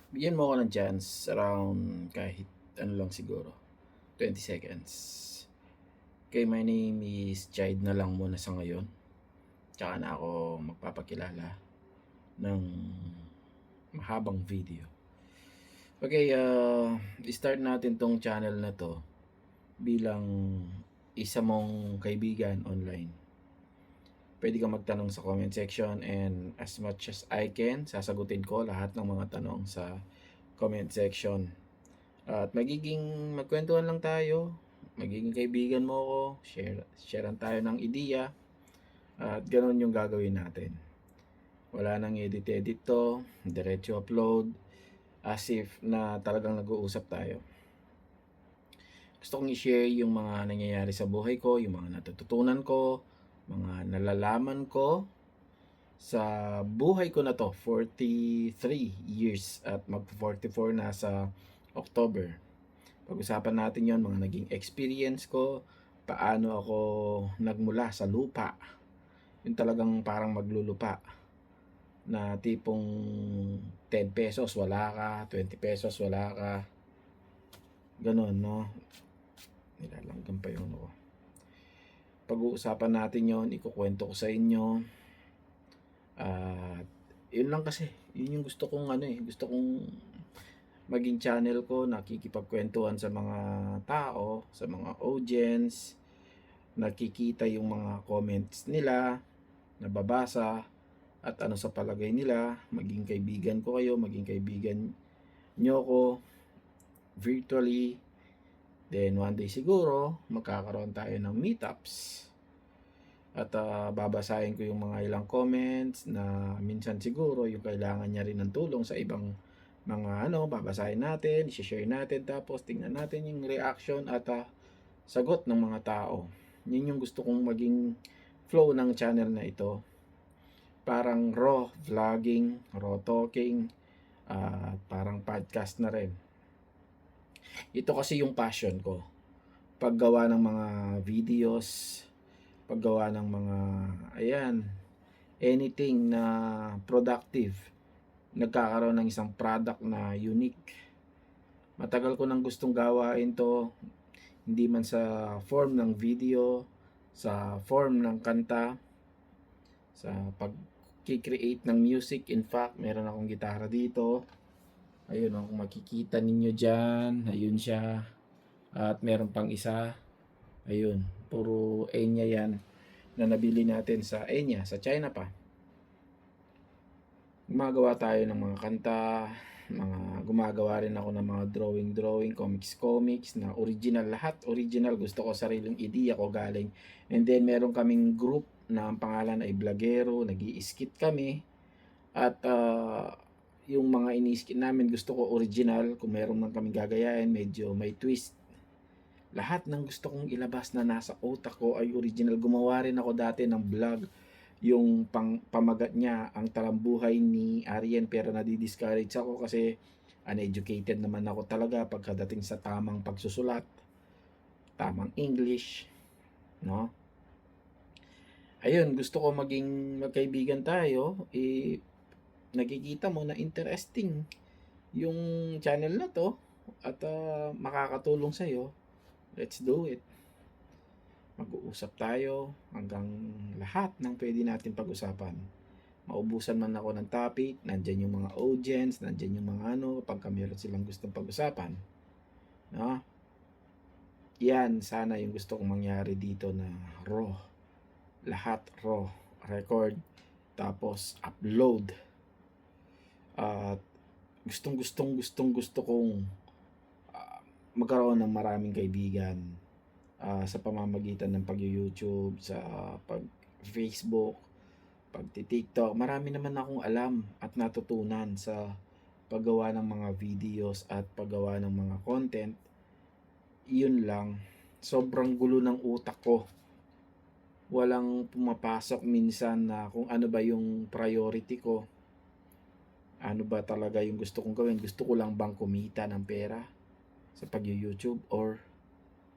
Bigyan mo ako ng chance around kahit ano lang siguro, 20 seconds. Okay, my name is Chide na lang muna sa ngayon. Tsaka na ako magpapakilala ng mahabang video. Okay, start natin tong channel na to bilang isa mong kaibigan online. Pwede kang magtanong sa comment section and as much as I can, sasagutin ko lahat ng mga tanong sa comment section. At magkwentuhan lang tayo, magiging kaibigan mo ako, sharean tayo ng ideya, at ganoon yung gagawin natin. Wala nang edit-edit to, diretso upload, as if na talagang nag-uusap tayo. Gusto kong i-share yung mga nangyayari sa buhay ko, yung mga natututunan ko, mga nalalaman ko sa buhay ko na to, 43 years at mag-44 na sa October. Pag-usapan natin yon, mga naging experience ko, paano ako nagmula sa lupa. Yung talagang parang maglulupa na tipong 10 pesos wala ka, 20 pesos wala ka. Ganon, no? Nilalanggam pa yung ano. Pag-uusapan natin yon, ikukwento ko sa inyo. At yun lang kasi, yun yung gusto kong gusto kong maging channel ko, nakikipagkwentuhan sa mga tao, sa mga audience, nakikita yung mga comments nila, nababasa, at ano sa palagay nila, maging kaibigan ko kayo, maging kaibigan nyo ko virtually. Then one day siguro, magkakaroon tayo ng meetups. At babasahin ko yung mga ilang comments na minsan siguro yung kailangan niya rin ng tulong sa ibang mga babasahin natin, i-share natin, tapos tingnan natin yung reaction at sagot ng mga tao. Yun yung gusto kong maging flow ng channel na ito. Parang raw vlogging, raw talking, parang podcast na rin. Ito kasi yung passion ko. Paggawa ng mga videos, paggawa ng mga, anything na productive, nagkakaroon ng isang product na unique. Matagal ko nang gustong gawain to, hindi man sa form ng video, sa form ng kanta, sa pag-create ng music. In fact, meron akong gitara dito. Ayun, kung makikita ninyo dyan, ayun siya. At meron pang isa, ayun, puro Enya yan na nabili natin sa Enya, sa China pa. Gumagawa tayo ng mga kanta, gumagawa rin ako ng mga drawing, comics na original, lahat original. Gusto ko, sariling ideya ko galing. And then meron kaming group na ang pangalan ay Blagero, nag-i-skit kami. At yung mga ini-skit namin, gusto ko original. Kung meron man kaming gagayain, medyo may twist. Lahat ng gusto kong ilabas na nasa utak ko ay original. Gumawa rin ako dati ng vlog, yung pamagat niya, ang talambuhay ni Arjen, pero nadi-discourage ako kasi uneducated naman ako talaga pagkadating sa tamang pagsusulat, tamang English, no? Ayun, gusto ko magkaibigan tayo. Nakikita mo na interesting yung channel na to at makakatulong sa'yo. Let's do it. Mag-uusap tayo hanggang lahat ng pwede natin pag-usapan. Maubusan man ako ng topic, nandyan yung mga audience, nandyan yung mga pagka meron silang gustong pag-usapan. No? Yan, sana yung gusto kong mangyari dito na raw. Lahat raw. Record, tapos upload. At gusto kong magkaroon ng maraming kaibigan sa pamamagitan ng pag-YouTube, sa pag-Facebook, pag-TikTok. Marami naman akong alam at natutunan sa paggawa ng mga videos at paggawa ng mga content. Yun lang, sobrang gulo ng utak ko. Walang pumapasok minsan na kung ano ba yung priority ko. Ano ba talaga yung gusto kong gawin? Gusto ko lang bang kumita ng pera sa pag-YouTube, or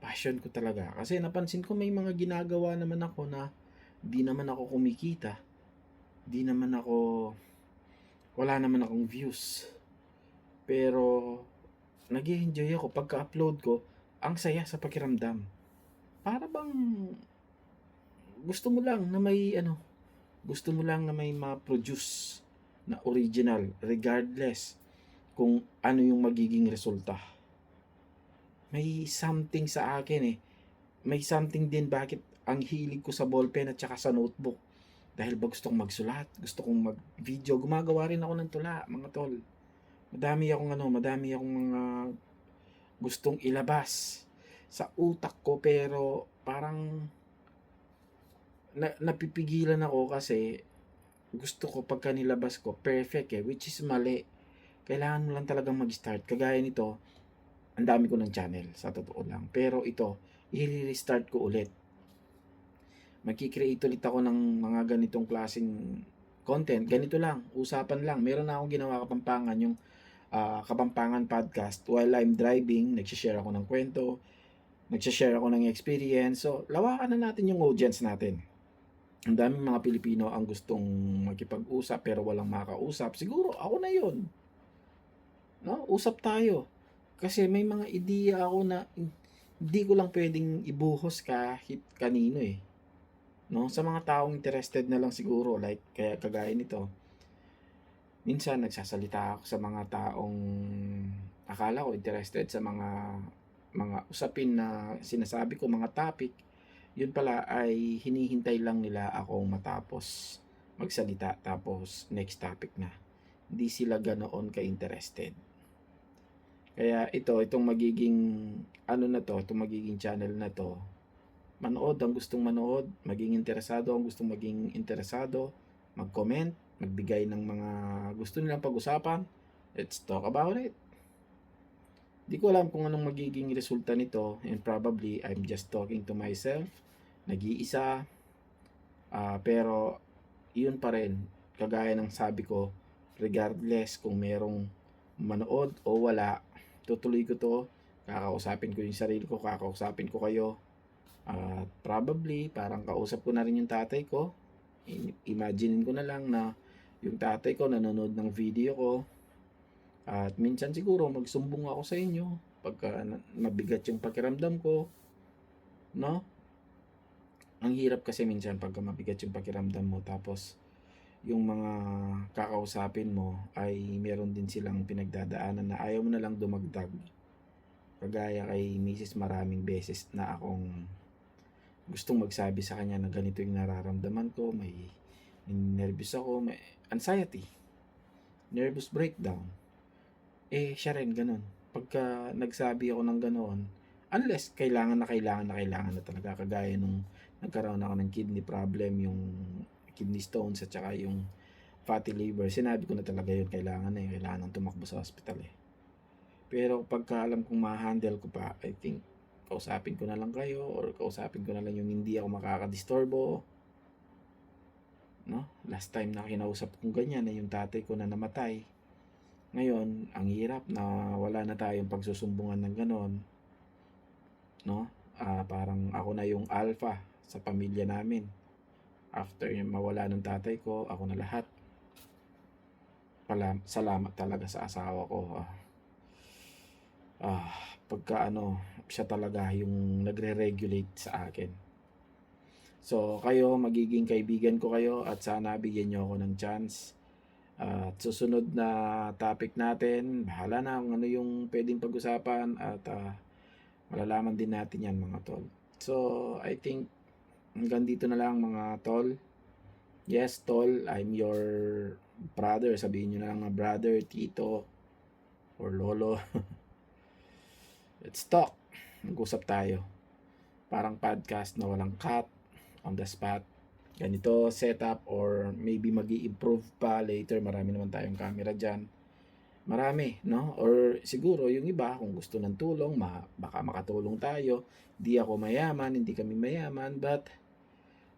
passion ko talaga? Kasi napansin ko may mga ginagawa naman ako na di naman ako kumikita. Wala naman akong views. Pero nag-e-enjoy ako pagka-upload ko, ang saya sa pakiramdam. Para bang gusto mo lang na may ano, gusto mo lang na may ma-produce na original regardless kung ano yung magiging resulta. May something sa akin eh. May something din bakit ang hilig ko sa ballpen at saka sa notebook. Dahil ba gusto kong magsulat, gusto kong mag-video, gumagawa rin ako ng tula, mga tol. Madami akong mga gustong ilabas sa utak ko pero parang napipigilan ako kasi gusto ko pagka nilabas ko perfect eh, which is mali. Kailangan mo lang talagang mag-start. Kagaya nito, ang dami ko ng channel, sa totoo lang. Pero ito, i-restart ko ulit. Magki-create ulit ako ng mga ganitong klaseng content. Ganito lang, usapan lang. Meron na akong ginawa Kapampangan, yung Kapampangan Podcast. While I'm driving, nagsishare ako ng kwento, nagsishare ako ng experience. So, lawakan na natin yung audience natin. Ang daming mga Pilipino ang gustong makipag-usap pero walang makausap. Siguro, ako na yun. No? Usap tayo. Kasi may mga ideya ako na hindi ko lang pwedeng ibuhos kahit kanino eh. No? Sa mga taong interested na lang siguro, like kaya kagaya nito. Minsan nagsasalita ako sa mga taong akala ko interested sa mga usapin na sinasabi ko, mga topic. Yun pala ay hinihintay lang nila akong matapos magsalita tapos next topic na. Hindi sila ganoon ka-interested. Kaya itong magiging ano na to, itong magiging channel na to, manood ang gustong manood, maging interesado ang gustong maging interesado, mag-comment, magbigay ng mga gusto nilang pag-usapan. Let's talk about it. Di ko alam kung anong magiging resulta nito and probably I'm just talking to myself, nag-iisa, pero yun pa rin, kagaya ng sabi ko, regardless kung merong manood o wala, tutuloy ko to, kakausapin ko yung sarili ko, kakausapin ko kayo, at probably parang kausap ko na rin yung tatay ko. Imaginein ko na lang na yung tatay ko nanonood ng video ko, at minsan siguro magsumbong ako sa inyo pagka mabigat yung pakiramdam ko, no? Ang hirap kasi minsan pagka mabigat yung pakiramdam mo tapos yung mga kakausapin mo ay meron din silang pinagdadaanan na ayaw mo na lang dumagdag. Kagaya kay Mrs. maraming beses na akong gustong magsabi sa kanya na ganito yung nararamdaman ko, may nervous ako, may anxiety, nervous breakdown. Siya rin ganun. Pagka nagsabi ako ng ganoon, unless kailangan na talaga, kagaya nung nagkaroon ako ng kidney problem, yung kidney stones at saka yung fatty liver, sinabi ko na talaga yun, kailangan nang tumakbo sa hospital eh. Pero pagka alam kong ma-handle ko pa, I think kausapin ko na lang kayo or kausapin ko na lang yung hindi ako makakadisturbo, no? Last time na kinausap kong ganyan na yung tatay ko na namatay. Ngayon, ang hirap na wala na tayong pagsusumbungan ng ganon, no? Parang ako na yung alpha sa pamilya namin. After yung mawala ng tatay ko, ako na lahat. Salamat talaga sa asawa ko. Pagka siya talaga yung nagre-regulate sa akin. So, kayo, magiging kaibigan ko kayo at sana bigyan nyo ako ng chance. At susunod na topic natin, bahala na kung ano yung pwedeng pag-usapan at malalaman din natin yan mga tol. So, I think hanggang dito na lang mga tol. Yes, tol, I'm your brother. Sabihin nyo na lang na brother, tito, or lolo. Let's talk. Mag-usap tayo. Parang podcast na walang cut, on the spot. Ganito setup or maybe magi-improve pa later. Marami naman tayong camera dyan. Marami, no? Or siguro yung iba kung gusto ng tulong, baka makatulong tayo. Di ako mayaman, hindi kami mayaman, but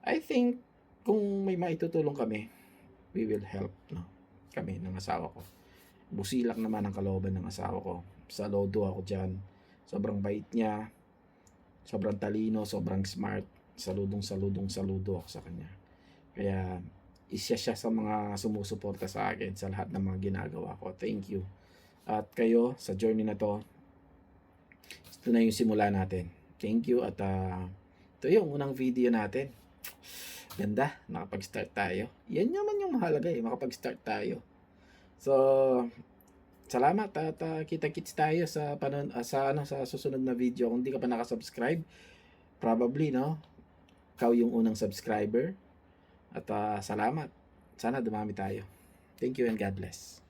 I think kung may maitutulong kami, we will help, no? Kami ng asawa ko. Busilak naman ang kalooban ng asawa ko. Saludo ako dyan. Sobrang bait niya. Sobrang talino, sobrang smart. Saludo ako sa kanya. Kaya isa siya sa mga sumusuporta sa akin sa lahat ng mga ginagawa ko. Thank you. at kayo sa journey na to. Ito na yung simula natin. Thank you at ito yung unang video natin. Ganda, nakapag-start tayo. Yan naman yung mahalaga makapag-start tayo. So, salamat at kita-kits tayo sa sa susunod na video. Kung di ka pa nakasubscribe, probably ikaw yung unang subscriber. At salamat. Sana dumami tayo. Thank you and God bless.